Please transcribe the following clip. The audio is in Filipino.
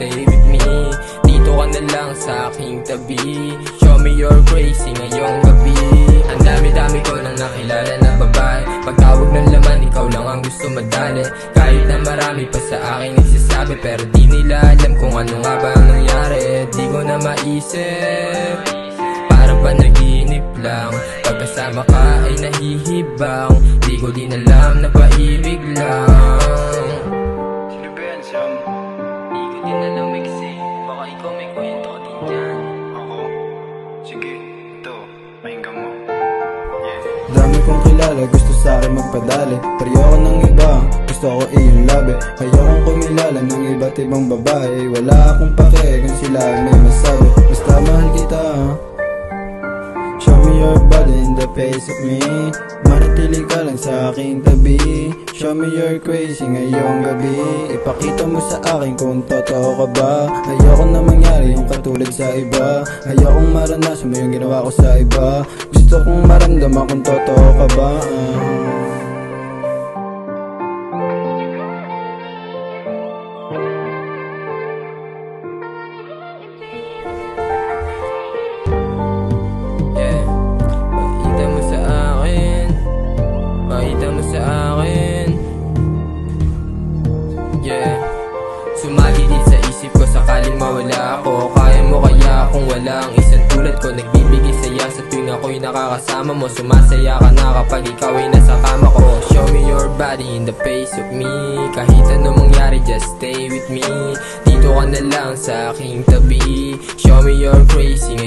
stay with me. Dito ka na lang sa aking tabi. Show me your crazy ngayong gabi. Ang dami-dami ko nang nakilala na babae. Pagtawag ng laman, ikaw lang ang gusto madali. Kahit na marami pa sa akin nagsasabi, pero di nila alam kung ano nga ba ang nangyari. Di ko na maisip, parang panaginip lang. Pagkasama ka ay nahihibang. Di ko din alam na paibig lang. Sino ba yan, Sam? Di ko din alam kasi baka ikaw may kwento din dyan. Ako? Sige, ito, pakinggan mo. Yeah. Dami kong kilala, gusto sa'kin magpadali. Pero ayoko ng iba, gusto ko iyong labi. Ayokong kumilala ng iba't ibang babae. Wala akong pake kung sila may masabi. Basta mahal kita. Show me your body in the face of me. Manatili ka lang sa aking tabi. Show me your crazy ngayong gabi. Ipakita mo sa akin kung totoo ka ba. Ayoko na mangyari yung katulad sa iba. Ayokong maranasan mo yung ginawa ko sa iba. Gusto kong maramdaman kung totoo ka ba. Sumagi din sa isip ko sakaling mawala ako. Kaya mo kaya kung wala ang isang tulad ko. Nagbibigay saya sa tuwing ako'y nakakasama mo. Sumasaya ka na kapag ikaw ay nasa kama ko. Show me your body in the face of me. Kahit ano mangyari, just stay with me. Dito ka na lang sa aking tabi. Show me your crazy